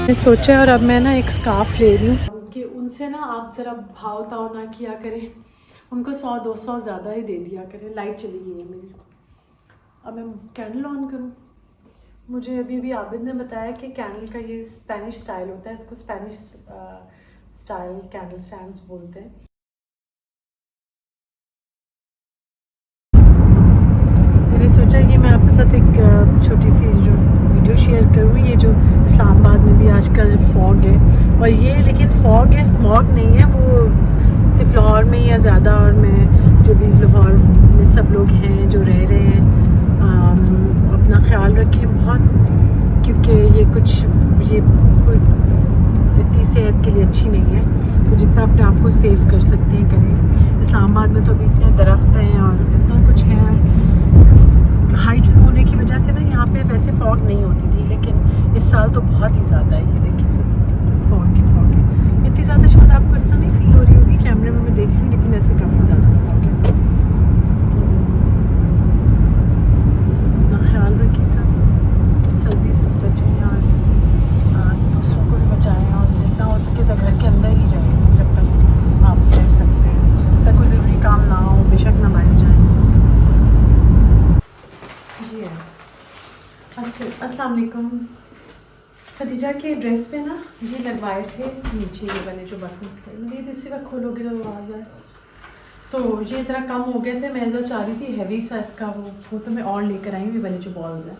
मैं सोचा और अब मैं ना एक स्कार्फ ले रही हूँ कि उनसे ना आप ज़रा भाव ताव ना किया करें, उनको 100-200 ज़्यादा ही दे दिया करें। लाइट चली गई है मेरी, अब मैं कैंडल ऑन करूँ। मुझे अभी आबिद ने बताया कि कैंडल का ये स्पेनिश स्टाइल होता है, इसको स्पेनिश स्टाइल कैंडल स्टैंड्स बोलते हैं। मैंने सोचा कि मैं आपके साथ एक छोटी सी जो वीडियो शेयर करूँ। ये जो इस्लामाबाद में भी आजकल फॉग है, और ये लेकिन फॉग है, स्मॉग नहीं है, वो सिर्फ लाहौर में ही है ज़्यादा। और मैं जो भी लाहौर में सब लोग हैं जो रह रहे हैं, अपना ख्याल रखें बहुत, क्योंकि ये कोई इतनी सेहत के लिए अच्छी नहीं है। तो जितना अपने आप को सेव कर सकते हैं करें। इस्लामाबाद में तो अभी इतने दरख्त हैं और इतना कुछ है। हाइट होने की वजह से ना यहाँ पे वैसे फॉग नहीं होती थी, लेकिन इस साल तो बहुत ही ज़्यादा है। ये देखिए सब फॉग है, इतनी ज़्यादा शायद आपको इस तरह नहीं फील हो रही होगी कैमरे में, मैं देख रही हूँ, लेकिन ऐसे काफ़ी ज़्यादा फॉग है। तो अपना ख्याल रखें सब, सर्दी से बचें और दूसरों को भी बचाएं, और जितना हो सके घर के अंदर ही रहें जब तक आप रह सकते हैं। जब तक कोई ज़रूरी काम ना हो बेशक ना बाहर जाएँ। अच्छा, अस्सलाम वालेकुम। खदीजा के ड्रेस पे ना ये लगवाए थे नीचे ये वाले जो बटन थे, मतलब इसी वक्त खोलोगे तो आवाज़ आए, तो ये ज़रा कम हो गए थे। मैं जो चाह रही थी हैवी सा इसका वो तो मैं और लेकर आई हूँ, ये वाले जो बॉल्स हैं।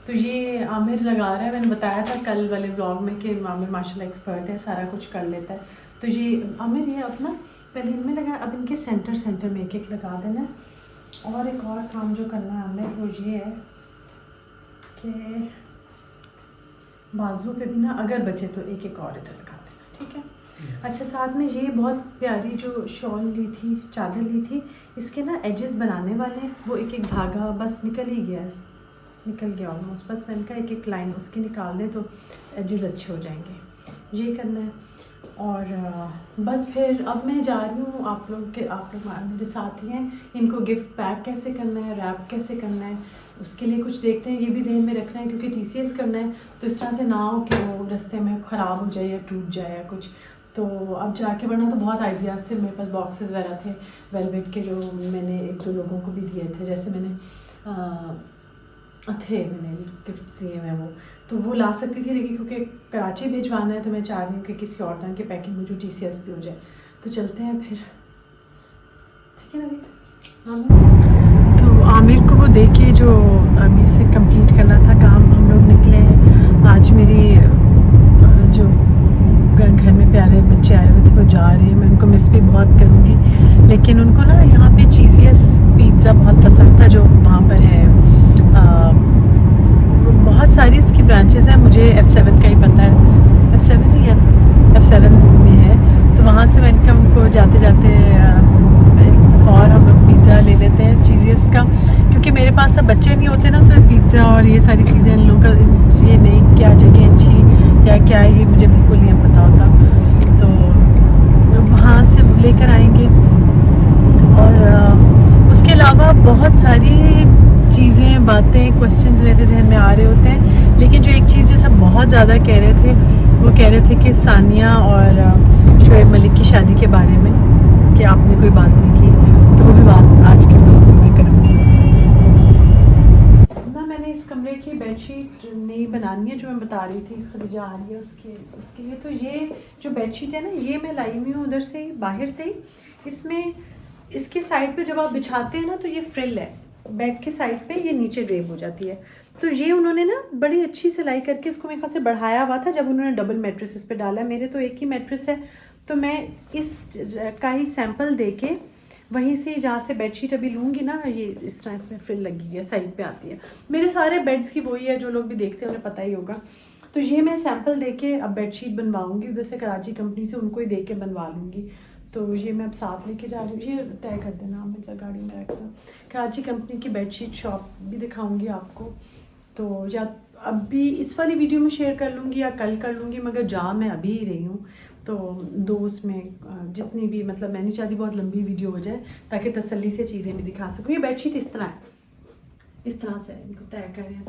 तो ये आमिर लगा रहा है, मैंने बताया था कल वाले ब्लॉग में कि आमिर माशाल्लाह एक्सपर्ट है, सारा कुछ कर लेता है। तो ये आमिर ये अपना पहले इनमें लगा, अब इनके सेंटर में एक लगा देना है। और एक और काम जो करना है आमिर वो ये है कि बाजू पे भी ना अगर बचे तो एक और इधर लगा देना, ठीक है। अच्छा, साथ में ये बहुत प्यारी जो शॉल ली थी, चादर ली थी, इसके ना एजेस बनाने वाले, वो एक धागा बस निकल गया ऑलमोस्ट। बस मैंने कहा एक लाइन उसकी निकाल दें तो एजेस अच्छे हो जाएंगे, ये करना है। और बस फिर अब मैं जा रही हूँ, आप लोग मेरे साथ ही हैं, इनको गिफ्ट पैक कैसे करना है, रैप कैसे करना है, उसके लिए कुछ देखते हैं। ये भी जहन में रखना है क्योंकि TCS करना है, तो इस तरह से ना हो कि वो रास्ते में ख़राब हो जाए या टूट जाए या कुछ। तो अब जाके, वरना तो बहुत आइडियाज़ से मेरे पास बॉक्सेस वगैरह थे वेलवेट के, जो मैंने 1-2 लोगों को भी दिए थे, जैसे मैंने गिफ्ट दिए हैं वो तो ला सकती थी, लेकिन क्योंकि कराची भिजवाना है तो मैं चाह रही हूँ कि किसी और तरह की पैकिंग में जो TCS भी हो जाए। तो चलते हैं फिर, ठीक है ना। तो आमिर को वो देके जो अभी से कंप्लीट करना था काम, हम लोग निकले हैं। आज मेरी जो घर में प्यारे बच्चे आए हुए थे वो जा रहे हैं, मैं उनको मिस भी बहुत करूँगी। लेकिन उनको ना यहाँ पे चीज़ियस पिज़्ज़ा बहुत पसंद था, जो वहाँ पर है। बहुत सारी उसकी ब्रांचेस हैं, मुझे F7 का ही पता है, F7 ही है, F7 में है। तो वहाँ से मैंने कहा उनको जाते जाते और हम लोग पिज़्ज़ा ले लेते हैं चीज़ियस का, क्योंकि मेरे पास अब बच्चे नहीं होते ना, तो पिज़्ज़ा और ये सारी चीज़ें इन लोगों का ये नहीं क्या जगह अच्छी या क्या है, ये मुझे बिल्कुल नहीं पता होता। तो वहाँ से लेकर आएंगे। और उसके अलावा बहुत सारी चीज़ें, बातें, क्वेश्चंस मेरे जहन में आ रहे होते हैं। लेकिन जो एक चीज़ जो सब बहुत ज़्यादा कह रहे थे, वो कह रहे थे कि सानिया और शोएब मलिक की शादी के बारे में कि आपने कोई बात नहीं की। तो वो भी बात आज के ब्लॉग में करूँगी ना। मैंने इस कमरे की बेडशीट नई बनानी है, जो मैं बता रही थी, खदीजा आ रही है उसके लिए। तो ये जो बेडशीट है ना, ये मैं लाई हुई हूँ उधर से बाहर से ही। इसमें इसके साइड पे जब आप बिछाते हैं ना, तो ये फ्रिल है बेड के साइड पे, ये नीचे ड्रेप हो जाती है। तो ये उन्होंने ना बड़ी अच्छी सिलाई करके इसको मेरे ख्याल से बढ़ाया हुआ था जब उन्होंने डबल मैट्रेस इस पे डाला। मेरे तो एक ही मैट्रेस है, तो मैं इस का ही सैंपल देके वहीं से, जहाँ से बेडशीट अभी लूँगी ना, ये इस तरह इसमें फ्रिल लगी है, साइड पे आती है। मेरे सारे बेड्स की वही है, जो लोग भी देखते हैं उन्हें पता ही होगा। तो ये मैं सैंपल देके अब बेडशीट बनवाऊँगी, उधर से कराची कंपनी से उनको ही दे के बनवा लूँगी। तो ये मैं अब साथ लेके जा रही हूँ, ये तय कर देना हमें से गाड़ी में रखना। कराची कंपनी की बेडशीट शॉप भी दिखाऊंगी आपको, तो या अभी इस वाली वीडियो में शेयर कर लूँगी या कल कर लूँगी, मगर जा मैं अभी ही रही हूँ। तो दोस्त में जितनी भी, मतलब मैं नहीं चाहती बहुत लंबी वीडियो हो जाए, ताकि तसल्ली से चीज़ें भी दिखा सकूँ। ये बेडशीट इस तरह है, इस तरह से इनको तय करें।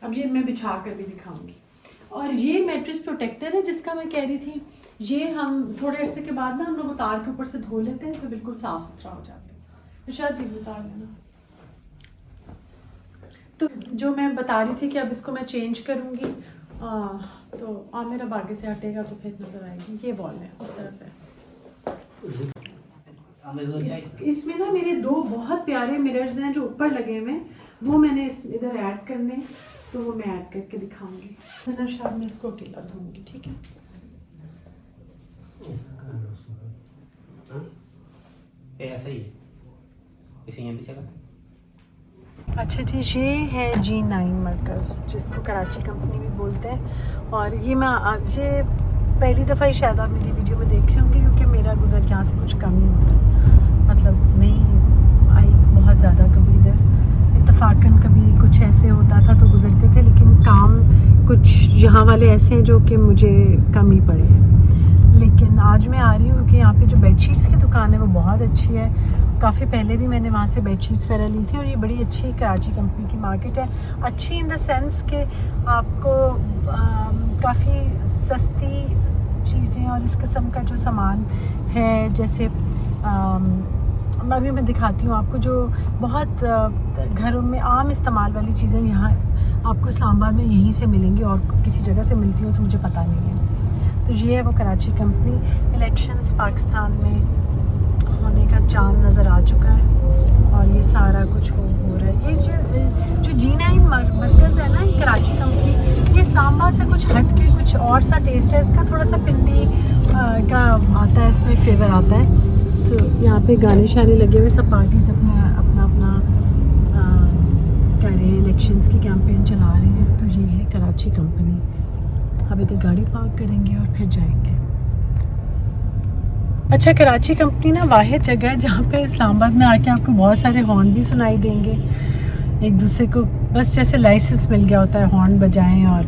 अब ये मैं बिछा कर भी दिखाऊँगी। और ये मैट्रेस प्रोटेक्टर है जिसका मैं कह रही थी, ये हम थोड़े अरसे के बाद ना हम लोग उतार के ऊपर से धो लेते हैं तो बिल्कुल साफ़ सुथरा हो जाता है। तो शायद ये भी उतार लेना। तो जो मैं बता रही थी कि अब इसको मैं चेंज करूँगी, तो मेरा बागे से हटेगा तो फिर नज़र आएगी। ये वॉल है, उस तरफ है। इसमें ना मेरे 2 बहुत प्यारे मिरर्स हैं जो ऊपर लगे हुए हैं, वो मैंने इधर ऐड करने, तो वो मैं ऐड करके दिखाऊंगी। ना शायद मैं इसको अकेला धोऊंगी, ठीक है। ऐसा ही इसे यहाँ भी चला। अच्छा जी, ये है G9 मरकज़, जिसको कराची कंपनी भी बोलते हैं। और ये मैं ये पहली दफ़ा ही शायद आप मेरी वीडियो में देख रहे होंगे, क्योंकि मेरा गुज़र यहाँ से कुछ कम ही होता है, मतलब नहीं आई बहुत ज़्यादा कभी इधर। इत्तफाकन कभी कुछ ऐसे होता था तो गुज़रते थे, लेकिन काम कुछ यहाँ वाले ऐसे हैं जो कि मुझे कम ही पड़े हैं। लेकिन आज मैं आ रही हूँ क्योंकि यहाँ पे जो बेडशीट्स की दुकान है वो बहुत अच्छी है। काफ़ी पहले भी मैंने वहाँ से बेडशीट्स वगैरह ली थी, और ये बड़ी अच्छी कराची कंपनी की मार्केट है। अच्छी इन द सेंस कि आपको काफ़ी सस्ती चीज़ें और इस किस्म का जो सामान है, जैसे अभी मैं दिखाती हूँ आपको, जो बहुत घरों में आम इस्तेमाल वाली चीज़ें यहाँ आपको इस्लामाबाद में यहीं से मिलेंगी, और किसी जगह से मिलती हो तो मुझे पता नहीं है। तो ये है वो कराची कंपनी। इलेक्शंस पाकिस्तान में होने का चांद नज़र आ चुका है, और ये सारा कुछ वो हो रहा है। ये जो G9 मरकज़ है ना, ये कराची कंपनी, ये इस्लामाबाद से कुछ हट के कुछ और सा टेस्ट है इसका, थोड़ा सा पिंडी का आता है, इसमें फ्लेवर आता है। तो यहाँ पे गाने शाने लगे हुए, सब पार्टीज अपना कर रहे हैं, इलेक्शंस की कैंपेन चला रहे हैं। तो ये है कराची कंपनी। अब इधर गाड़ी पार्क करेंगे और फिर जाएंगे। अच्छा, कराची कंपनी ना वाहिद जगह है जहाँ पे इस्लामाबाद में आके आपको बहुत सारे हॉर्न भी सुनाई देंगे, एक दूसरे को बस जैसे लाइसेंस मिल गया होता है, हॉर्न बजाएं और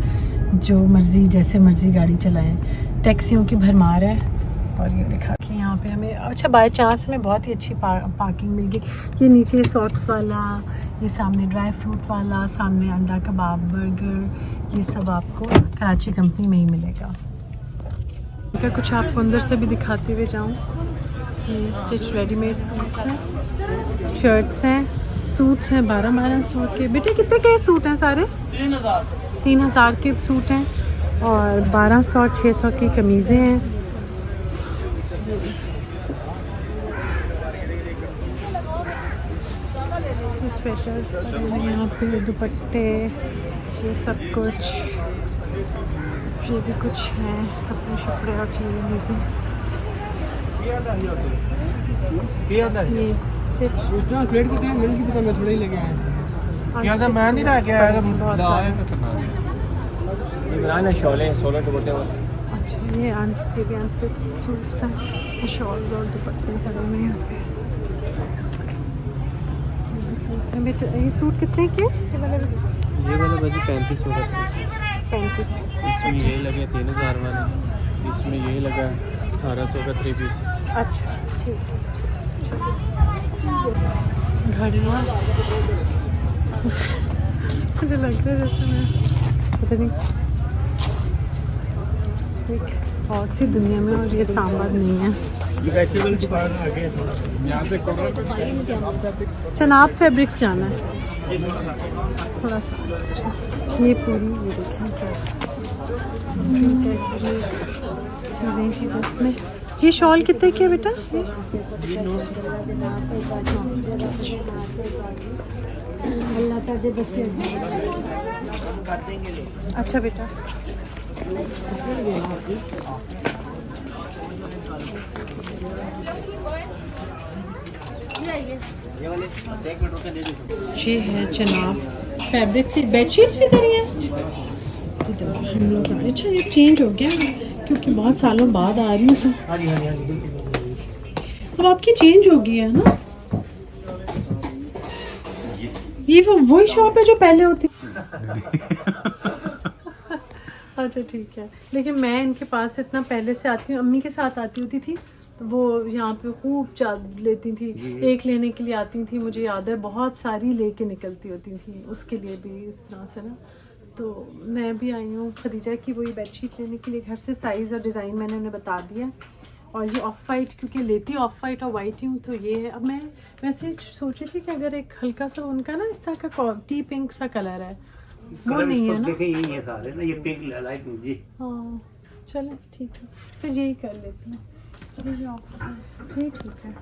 जो मर्ज़ी जैसे मर्ज़ी गाड़ी चलाएं। टैक्सियों की भरमार है। और ये दिखा कि यहाँ पे हमें, अच्छा बाय चांस हमें बहुत ही अच्छी पार्किंग मिल गई। ये नीचे सॉक्स वाला, ये सामने ड्राई फ्रूट वाला, सामने अंडा कबाब, बर्गर, ये सब आपको कराची कंपनी में ही मिलेगा। अगर कुछ आपको अंदर से भी दिखाते हुए जाऊँ, ये स्टिच रेडीमेड सूट्स हैं, शर्ट्स हैं, सूट्स हैं 1200 के। बेटे कितने के सूट हैं सारे? 3000 के सूट हैं, और 1200 और 600 की कमीज़ें हैं। स्वेटर्स यहाँ पे दुपट्टे, ये सब कुछ, ये भी कुछ है, कपड़े शपड़े और चीज़ें। ये स्टिच प्लेट कितने मिल की पता मैं थोड़ा ही लेके आया क्या था, मैं नहीं ला के आया था शॉले 16 दुपट्टे। अच्छा, ये अनस्टिच सूट्स हैं, शॉल्स और दुपट्टे पड़े हुए हैं यहाँ पे। सूट्स हैं बेटा, ये सूट कितने के? ये वाला बजी 3500 का। 35। इसमें यही लगे 3000 वाले, इसमें यही लगा 1800 का 3 पीस। अच्छा ठीक है। घड़ियाँ मुझे लग रहा है जैसे मैं पता नहीं एक और सी दुनिया में, और ये इस्लामाबाद नहीं है। चनाब फैब्रिक्स जाना है थोड़ा सा। अच्छा, ये पूरी ये देखें क्या स्ट्रीट है, चीज़ें इसमें। ये शॉल कितने की है बेटा? ये 900। अच्छा बेटा, ये है जनाब फैब्रिक से बेडशीट्स भी करी हैं। हम लोग, अच्छा ये चेंज हो गया क्योंकि बहुत सालों बाद आ रही हूँ, अब आपकी चेंज हो गई है ना। ये वो वही शॉप है जो पहले होती। अच्छा ठीक है, लेकिन मैं इनके पास इतना पहले से आती हूँ, अम्मी के साथ आती होती थी, तो वो यहाँ पे खूब चादर लेती थी, एक लेने के लिए आती थी, मुझे याद है बहुत सारी लेके निकलती होती थी, उसके लिए भी इस तरह से ना। तो मैं भी आई हूँ खदीजा की वही बेडशीट लेने के लिए घर से। साइज़ और डिज़ाइन मैंने उन्हें बता दिया। और ये ऑफ वाइट, क्योंकि लेती ऑफ वाइट और वाइट ही हूँ, तो ये है। अब मैं वैसे सोची थी कि अगर एक हल्का सा उनका ना इस तरह का टी पिंक सा कलर है, वो नहीं है ना? यही है सारे ना, ये पिंक लाइट जी। हाँ चलो ठीक है, फिर यही कर लेती हूँ। ये ठीक है।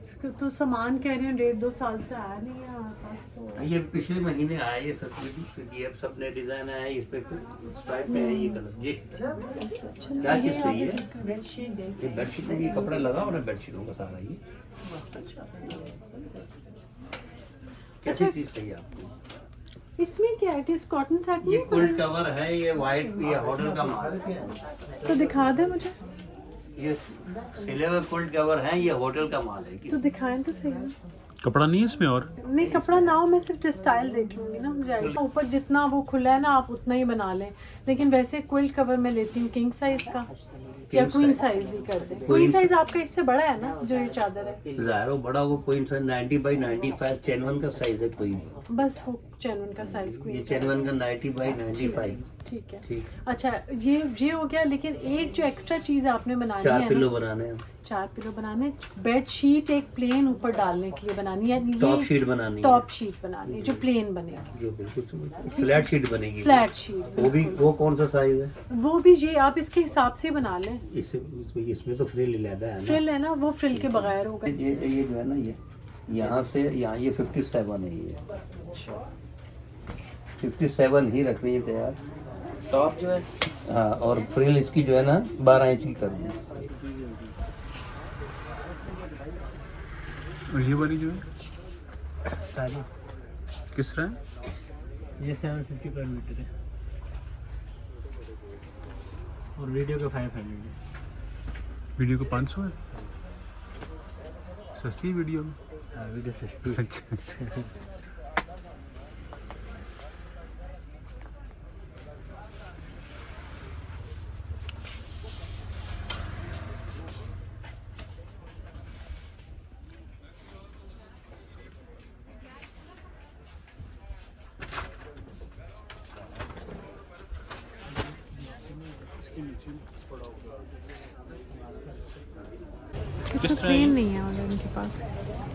इसका तो सामान कह रहे हैं 1.5-2 साल से आया नहीं है हमारे पास। तो ये पिछले महीने आया ये सब, ये अब सब नए डिजाइन आया है, इस पे स्ट्राइप में है ये कलर जी। क्या चीज चाहिए? ये बेडशीट में ये कपड़ा लगा और बेडशीटों का सारा ये। कैसी चीज चाहिए आपको? इसमें क्या है? कॉटन सेट ये क्विल्ट कवर है, ये वाइट, ये होटल का माल है। तो दिखा दे मुझे। ये सिले हुए क्विल्ट कवर है, ये होटल का माल है। तो दिखाएं तो सही। कपड़ा नहीं है इसमें? और नहीं कपड़ा ना हो, मैं सिर्फ स्टाइल देख लूंगी ना, मुझे ऊपर जितना वो खुला है ना आप उतना ही बना लें। लेकिन वैसे क्विल्ट कवर मैं लेती हूँ किंग साइज का या क्वीन साइज ही कर दे। क्वीन साइज आपका इससे बड़ा है ना जो ये चादर है? ज़ाहिर बड़ा, वो क्वीन साइज 90 बाई 95 चैनवन का साइज है क्वीन। बस वो चैनवन का साइज ये क्वीन। चैनवन का 90 बाई 95। ठीक है ठीक। अच्छा ये हो गया। लेकिन एक जो एक्स्ट्रा चीज आपने बनानी 4 है पिलो ना, बनाने हैं, 4 पिलो बनाने, बेड शीट एक प्लेन ऊपर डालने के लिए बनानी है, टॉप शीट बनानी है, टॉप शीट बनानी है जो प्लेन बनेगी, जो बिल्कुल फ्लैट शीट बनेगी। Flat sheet. वो भी, वो कौन सा साइज है? वो भी ये आप इसके हिसाब से बना लें। इसमें तो फ्रिल लहदा है ना। फ्रिल है ना, वो फ्रिल के बगैर होगा। ये जो है ना, ये यहाँ से यहाँ ये 57 है, ये 57 ही रख रही है तैयार टॉप जो है। हाँ, और फ्रिल इसकी जो है ना 12 इंच की करनी है। और ये वाली जो है सारी किस तरह है? ये 750 पर मीटर है और वीडियो का 500 है। वीडियो को 500 है? सस्ती है वीडियो में? वीडियो सस्ती। अच्छा अच्छा। इसमें प्लेन नहीं है वाला इनके पास।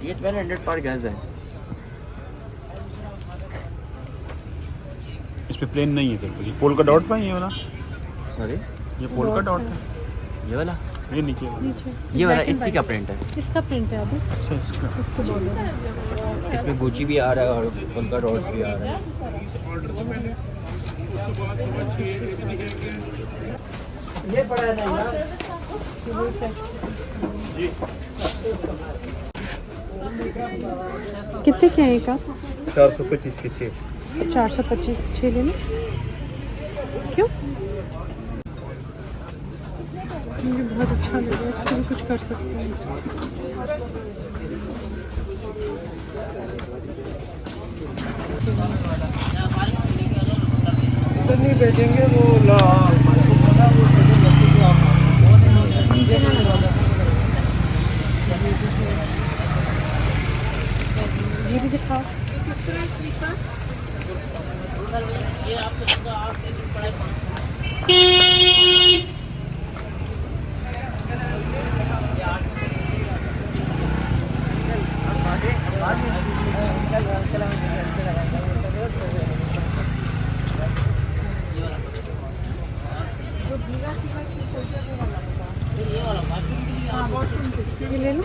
ये 1200 पर गज है। इस पे प्लेन नहीं है तेरे को? ये पोल का डॉट पे है ये वाला? सॉरी, ये पोल का डॉट है? ये वाला, ये नीचे वाला? नीचे ये वाला Black and इसी का white। प्रिंट है। इसका प्रिंट है अभी, अच्छा इसका। इसको बोलो। इसमें गुची भी आ रहा है और पोल्का डॉट भी आ रहा है। कितने के हैं एक आप? 425 के 6। 425 6 लेने क्यों? मुझे बहुत अच्छा लगा, इसको भी कुछ कर सकते हैं। नहीं बेचेंगे वो ये भी दिखाओ। ये ले लो।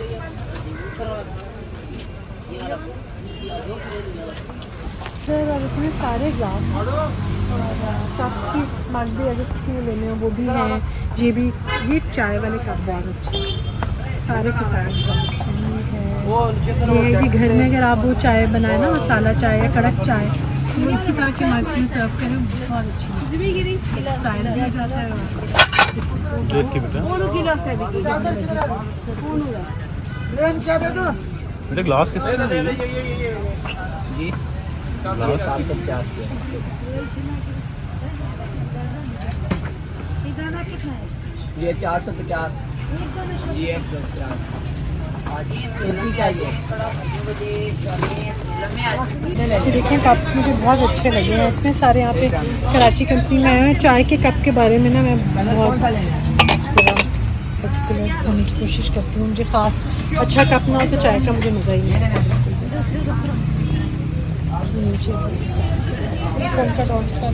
फिर अब इसमें सारे ग्लास और कप्स की मग भी अगर किसी को लेने हो वो भी हैं। ये भी, ये चाय वाले कप बहुत अच्छे हैं, सारे के सारे बहुत अच्छे हैं। ये है कि घर में अगर आप वो चाय बनाए ना, मसाला चाय या कड़क चाय, वो इसी तरह के मग्स में सर्व करें, बहुत अच्छी है। स्टाइल भी आ जाता है। देख के बेटा ग्लास किस तरह है? जी ग्लास 450 के। ये 450, ये 150। देखें कप मुझे बहुत अच्छे लगे हैं, इतने सारे यहाँ पे कराची कंपनी में आए हैं। चाय के कप के बारे में ना मैं बहुत पर्टिकुलर होने की कोशिश करती हूँ। मुझे ख़ास अच्छा कप ना हो तो चाय का मुझे मज़ा ही नहीं आता। नीचे का डॉट्स का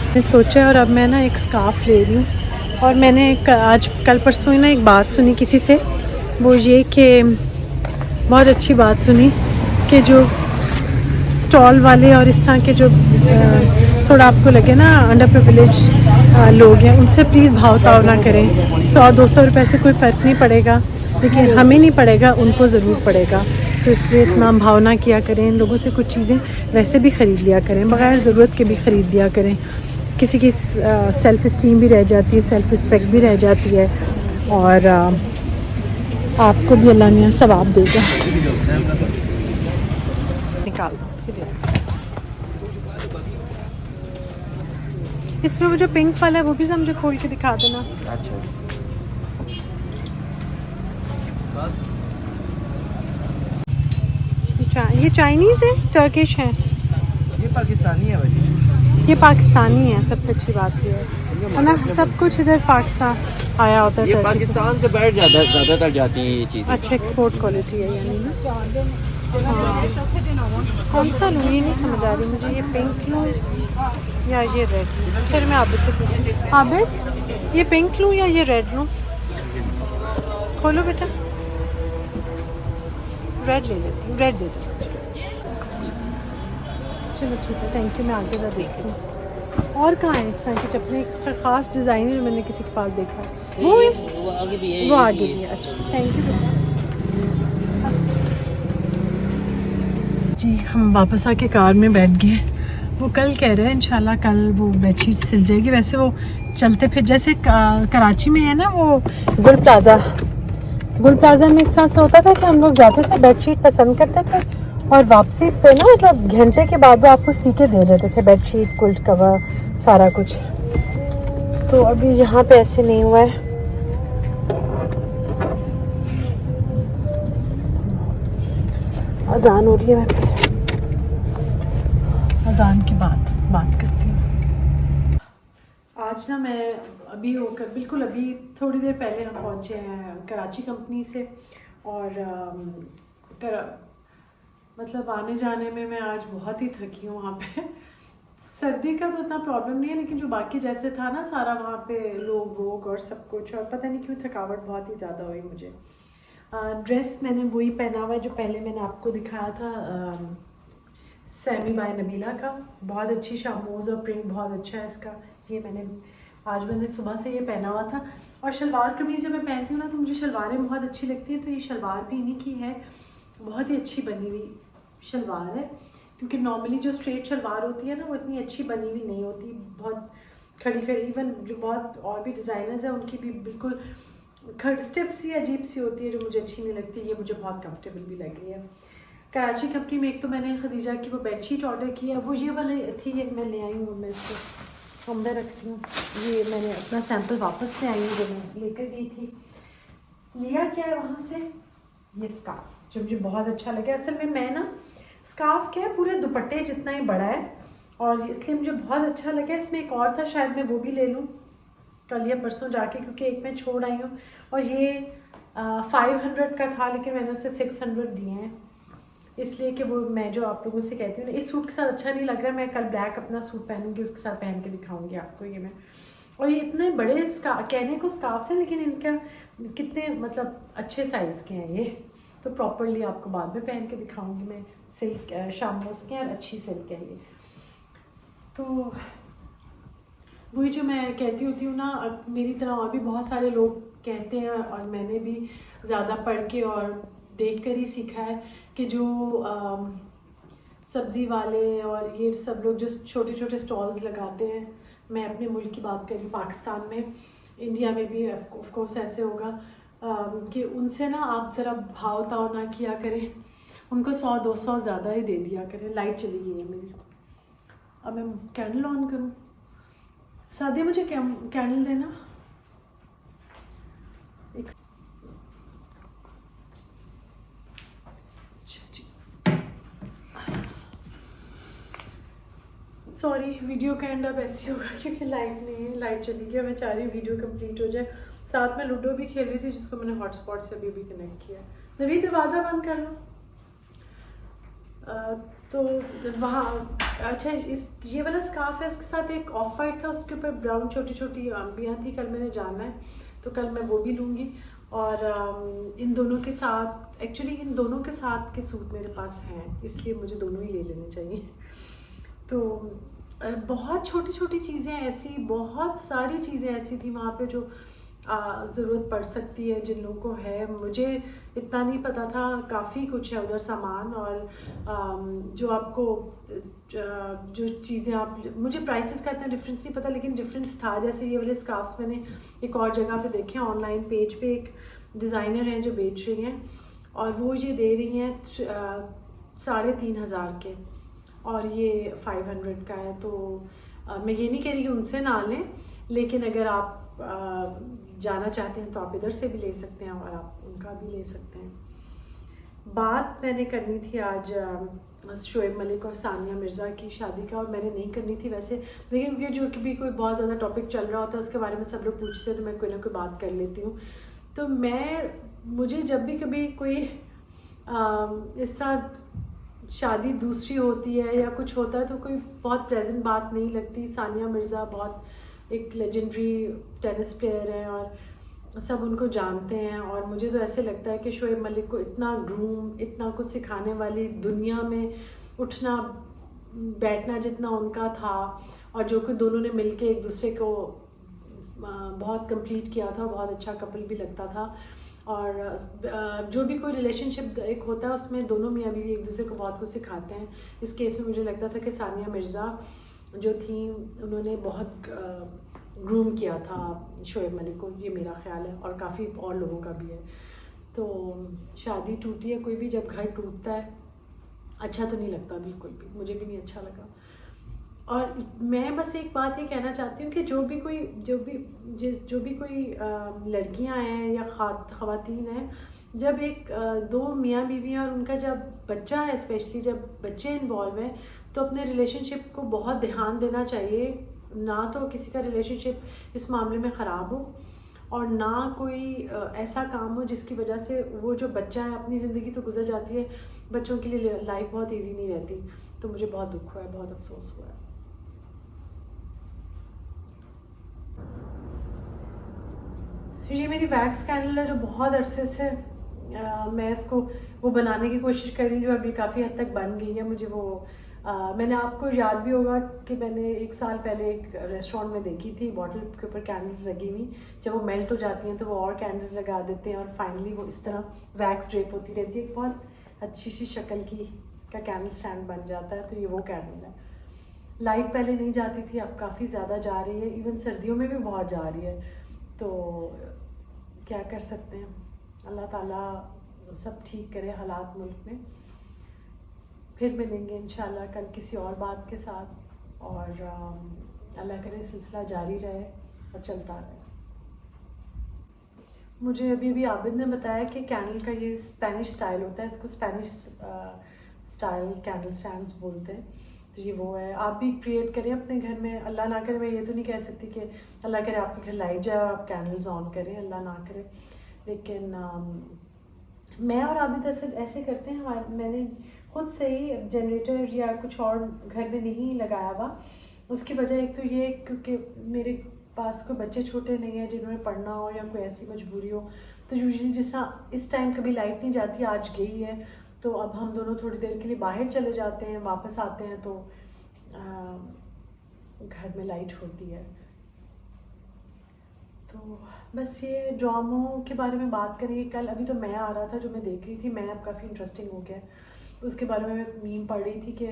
मैंने सोचा और अब मैं ना एक स्कार्फ ले रही हूँ। और मैंने आज कल परसों ही ना एक बात सुनी किसी से, वो ये कि बहुत अच्छी बात सुनी कि जो स्टॉल वाले और इस तरह के जो थोड़ा आपको लगे ना अंडर प्रिविलेज लोग हैं, उनसे प्लीज़ भाव ताव ना करें। 100-200 रुपये से कोई फ़र्क नहीं पड़ेगा, लेकिन हमें नहीं पड़ेगा, उनको ज़रूर पड़ेगा। तो इसलिए इतना भाव ना किया करें। इन लोगों से कुछ चीज़ें वैसे भी ख़रीद लिया करें, बग़ैर ज़रूरत के भी ख़रीद लिया करें। किसी की सेल्फ़ इस्टीम भी रह जाती है, सेल्फ़ रिस्पेक्ट भी रह जाती है, और आपको भी अल्लाह मियां सवाब देगा। निकाल दो। इसमें वो जो पिंक वाला है वो भी मुझे खोल के दिखा देना। अच्छा ये चाइनीज़ है, टर्किश है? ये पाकिस्तानी है भाई। ये पाकिस्तानी है। सबसे अच्छी बात ये है ना, सब कुछ इधर पाकिस्तान आया होता है। ये पाकिस्तान से बाहर ज़्यादातर जाती हैं ये चीज़ें। अच्छा, एक्सपोर्ट क्वालिटी है यानी ना। हाँ। कौन सा लूँ ये नहीं समझ आ रही मुझे, ये पिंक लूँ या ये रेड लूँ? फिर मैं आबिद से पूछूँ। आबिद, ये पिंक लूँ या ये रेड लूँ? खोलो बेटा, रेड ले लेती हूँ, रेड दे दो। चलो ठीक है, थैंक यू। मैं आगे का देखती हूँ। और कहाँ है इस तरह की चप्पलें? ख़ास डिज़ाइन है जो मैंने किसी के पास देखा है, वो है, वो आगे भी है, वो आगे भी है। अच्छा, थैंक यू जी। हम वापस आके कार में बैठ गए। वो कल कह रहे हैं इंशाल्लाह कल वो बेडशीट सिल जाएगी। वैसे वो चलते फिर जैसे कराची में है ना वो गुल प्लाजा में इस तरह से होता था कि हम लोग जाते थे, बेडशीट पसंद करते थे और वापसी पे ना मतलब घंटे के बाद वो आपको सी के दे देते थे, बेडशीट, क्विल्ट कवर, सारा कुछ। तो अभी यहाँ पे ऐसे नहीं हुआ है। अजान हो रही है, मैं अजान के बाद बात करती हूँ। आज ना मैं अभी होकर बिल्कुल अभी थोड़ी देर पहले हम पहुँचे हैं कराची कंपनी से। और मतलब आने जाने में मैं आज बहुत ही थकी हूँ वहाँ पे। सर्दी का तो इतना प्रॉब्लम नहीं है, लेकिन जो बाकी जैसे था ना सारा वहाँ पे लोग वोग और सब कुछ, और पता नहीं क्यों थकावट बहुत ही ज़्यादा हुई मुझे। ड्रेस मैंने वही पहना हुआ है जो पहले मैंने आपको दिखाया था, सैमी बाय नबीला का। बहुत अच्छी शामोज़ और प्रिंट बहुत अच्छा है इसका। ये मैंने सुबह से ये पहना हुआ था। और शलवार कमीज़ जब मैं पहनती हूँ ना तो मुझे शलवारें बहुत अच्छी लगती हैं, तो ये शलवार भी इन्हीं की है। बहुत ही अच्छी बनी हुई शलवार है, क्योंकि नॉर्मली जो स्ट्रेट शलवार होती है ना वो इतनी अच्छी बनी हुई नहीं होती, बहुत खड़ी खड़ी। इवन जो बहुत और भी डिज़ाइनर्स हैं उनकी भी बिल्कुल स्टिफ सी अजीब सी होती है, जो मुझे अच्छी नहीं लगती। ये मुझे बहुत कंफर्टेबल भी लग रही है। कराची कंपनी में एक तो मैंने खदीजा की वो बेडशीट ऑर्डर की है, वो ये वाली थी, ये मैं ले आई हूँ, मैं इसको अंदर रखती हूँ। ये मैंने अपना सैंपल वापस ले आई हूँ जो मैं लेकर गई थी। लिया क्या है वहाँ से, ये स्कार्फ जो मुझे बहुत अच्छा लगा। असल में मैं ना स्कार्फ क्या है पूरे दुपट्टे जितना ही बड़ा है, और इसलिए मुझे बहुत अच्छा लगा। इसमें एक और था, शायद मैं वो भी ले लूँ कल या परसों जाके, क्योंकि एक मैं छोड़ आई हूँ। और ये 500 का था, लेकिन मैंने उसे 600 दिए हैं, इसलिए कि वो मैं जो आप लोगों से कहती हूँ ना, इस सूट के साथ अच्छा नहीं लग रहा। मैं कल ब्लैक अपना सूट पहनूंगी, उसके साथ पहन के दिखाऊंगी आपको ये मैं। और ये इतने बड़े कहने को स्कार्फ हैं, लेकिन इनका कितने मतलब अच्छे साइज़ के हैं ये, तो प्रॉपरली आपको बाद में पहन के दिखाऊंगी मैं। सिल्क शामोज़ के और अच्छी सिल्क है ये। तो वही जो मैं कहती होती हूँ ना, मेरी तरह और भी बहुत सारे लोग कहते हैं, और मैंने भी ज़्यादा पढ़ के और देख कर ही सीखा है कि जो सब्ज़ी वाले और ये सब लोग जो छोटे छोटे स्टॉल्स लगाते हैं, मैं अपने मुल्क की बात करी, पाकिस्तान में, इंडिया में भी ऑफ कोर्स ऐसे होगा, कि उनसे ना आप ज़रा भाव ताव ना किया करें, उनको 100-200 ज़्यादा ही दे दिया करें। लाइट चली गई है मेरी। अब मैं कैंडल ऑन करूँ। सादिया मुझे कैंडल देना। सॉरी वीडियो का एंड अब ऐसे होगा क्योंकि लाइट नहीं है, लाइट चली गई। मैं चाह रही हूँ वीडियो कंप्लीट हो जाए। साथ में लूडो भी खेल रही थी जिसको मैंने हॉटस्पॉट से अभी कनेक्ट किया। नवी दरवाज़ा बंद कर लो। तो वहाँ अच्छा ये वाला स्कार्फ है, इसके साथ एक ऑफ वाइट था, उसके ऊपर ब्राउन छोटी छोटी अम्बियाँ थी। कल मैंने जानना है तो कल मैं वो भी लूँगी। और इन दोनों के साथ एक्चुअली इन दोनों के साथ के सूट मेरे पास हैं, इसलिए मुझे दोनों ही ले लेने चाहिए। तो बहुत छोटी छोटी चीज़ें ऐसी, बहुत सारी चीज़ें ऐसी थी वहाँ पे जो ज़रूरत पड़ सकती है जिन लोगों को है। मुझे इतना नहीं पता था, काफ़ी कुछ है उधर सामान। और जो आपको जो चीज़ें आप, मुझे प्राइसेस का इतना डिफरेंस नहीं पता, लेकिन डिफरेंस था। जैसे ये वाले स्कार्फ्स मैंने एक और जगह पे देखे हैं, ऑनलाइन पेज पे एक डिज़ाइनर हैं जो बेच रही हैं, और वो ये दे रही हैं 3,500 के, और ये 500 का है। तो मैं ये नहीं कह रही कि उनसे ना लें, लेकिन अगर आप जाना चाहते हैं तो आप इधर से भी ले सकते हैं और आप उनका भी ले सकते हैं। बात मैंने करनी थी आज शोएब मलिक और सानिया मिर्ज़ा की शादी का, और मैंने नहीं करनी थी वैसे, लेकिन क्योंकि जो कि भी कोई बहुत ज़्यादा टॉपिक चल रहा होता है उसके बारे में सब लोग पूछते हैं तो मैं कोई ना कोई बात कर लेती हूँ। तो मुझे जब भी कभी कोई इस तरह शादी दूसरी होती है या कुछ होता है तो कोई बहुत प्लेजेंट बात नहीं लगती। सानिया मिर्ज़ा बहुत एक लेजेंडरी टेनिस प्लेयर है और सब उनको जानते हैं, और मुझे तो ऐसे लगता है कि शोएब मलिक को इतना ग्रूम, इतना कुछ सिखाने वाली, दुनिया में उठना बैठना जितना उनका था, और जो कि दोनों ने मिलके एक दूसरे को बहुत कंप्लीट किया था, बहुत अच्छा कपल भी लगता था। और जो भी कोई रिलेशनशिप एक होता है उसमें दोनों मियाँ बीवी एक दूसरे को बहुत कुछ सिखाते हैं। इस केस में मुझे लगता था कि सानिया मिर्ज़ा जो थी उन्होंने बहुत ग्रूम किया था शोएब मलिक को, ये मेरा ख्याल है, और काफ़ी और लोगों का भी है। तो शादी टूटी है, कोई भी जब घर टूटता है अच्छा तो नहीं लगता बिल्कुल भी, मुझे भी नहीं अच्छा लगा। और मैं बस एक बात ये कहना चाहती हूँ कि जो भी कोई लड़कियाँ हैं या ख़वातीन हैं, जब दो मियाँ बीवी हैं और उनका जब बच्चा है, स्पेशली जब बच्चे इन्वॉल्व हैं, तो अपने रिलेशनशिप को बहुत ध्यान देना चाहिए। ना तो किसी का रिलेशनशिप इस मामले में ख़राब हो, और ना कोई ऐसा काम हो जिसकी वजह से वो जो बच्चा है, अपनी ज़िंदगी तो गुजर जाती है, बच्चों के लिए लाइफ बहुत ईजी नहीं रहती। तो मुझे बहुत दुख हुआ है, बहुत अफसोस हुआ है। ये मेरी वैक्स कैंडल है जो बहुत अरसे से मैं इसको वो बनाने की कोशिश कर रही हूँ, जो अभी काफ़ी हद तक बन गई है। मुझे वो मैंने, आपको याद भी होगा कि मैंने 1 साल पहले एक रेस्टोरेंट में देखी थी, बॉटल के ऊपर कैंडल्स लगी हुई, जब वो मेल्ट हो जाती हैं तो वो और कैंडल्स लगा देते हैं, और फाइनली वो इस तरह वैक्स ड्रेप होती रहती है, एक बहुत अच्छी सी शक्ल का कैंडल स्टैंड बन जाता है। तो ये वो कैंडल है। लाइट पहले नहीं जाती थी, अब काफ़ी ज़्यादा जा रही है, इवन सर्दियों में भी बहुत जा रही है। तो क्या कर सकते हैं, अल्लाह ताला सब ठीक करे हालात मुल्क में। फिर मिलेंगे इंशाल्लाह कल किसी और बात के साथ, और अल्लाह करे सिलसिला जारी रहे और चलता रहे। मुझे अभी आबिद ने बताया कि कैंडल का ये स्पेनिश स्टाइल होता है, इसको स्पेनिश स्टाइल कैंडल स्टैंड्स बोलते हैं। तो ये वो है, आप भी क्रिएट करें अपने घर में। अल्लाह ना करे, मैं ये तो नहीं कह सकती कि अल्लाह करे आपके घर लाइट जाए और आप कैंडल्स ऑन करें, अल्लाह ना करे, लेकिन मैं और आबिद ऐसे करते हैं। मैंने खुद से ही जनरेटर या कुछ और घर में नहीं लगाया हुआ। उसकी वजह एक तो ये क्योंकि मेरे पास कोई बच्चे छोटे नहीं हैं जिन्होंने पढ़ना हो या कोई ऐसी मजबूरी हो, तो यूजुअली जैसा इस टाइम कभी लाइट नहीं जाती, आज गई है, तो अब हम दोनों थोड़ी देर के लिए बाहर चले जाते हैं, वापस आते हैं तो घर में लाइट होती है। तो बस ये ड्रामों के बारे में बात करेंगे कल। अभी तो मैं आ रहा था जो मैं देख रही थी, मैं अब काफ़ी इंटरेस्टिंग हो गया, उसके बारे में मैं मीम पढ़ रही थी कि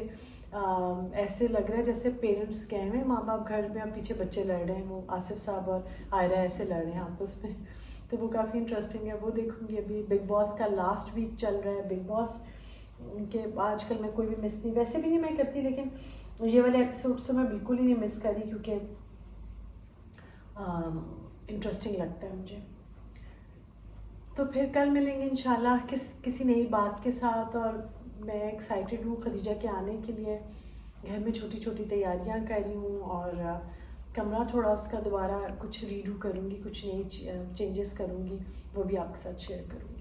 ऐसे लग रहा है जैसे पेरेंट्स गए हुए, माँ बाप घर में, अब पीछे बच्चे लड़ रहे हैं, वो आसिफ साहब और आयरा ऐसे लड़ रहे हैं आपस में। तो वो काफ़ी इंटरेस्टिंग है, वो देखूंगी। अभी बिग बॉस का लास्ट वीक चल रहा है। बिग बॉस के आजकल मैं कोई भी मिस नहीं, वैसे भी नहीं मैं करती, लेकिन ये वाले एपिसोड्स तो मैं बिल्कुल ही नहीं मिस करी, क्योंकि इंटरेस्टिंग लगता है मुझे। तो फिर कल मिलेंगे इंशाल्लाह किसी नई बात के साथ। और मैं एक्साइटेड हूँ खदीजा के आने के लिए। घर में छोटी छोटी तैयारियाँ कर रही हूँ, और कमरा थोड़ा उसका दोबारा कुछ रीडू करूँगी, कुछ नई चेंजेस करूँगी, वो भी आपके साथ शेयर करूँगी।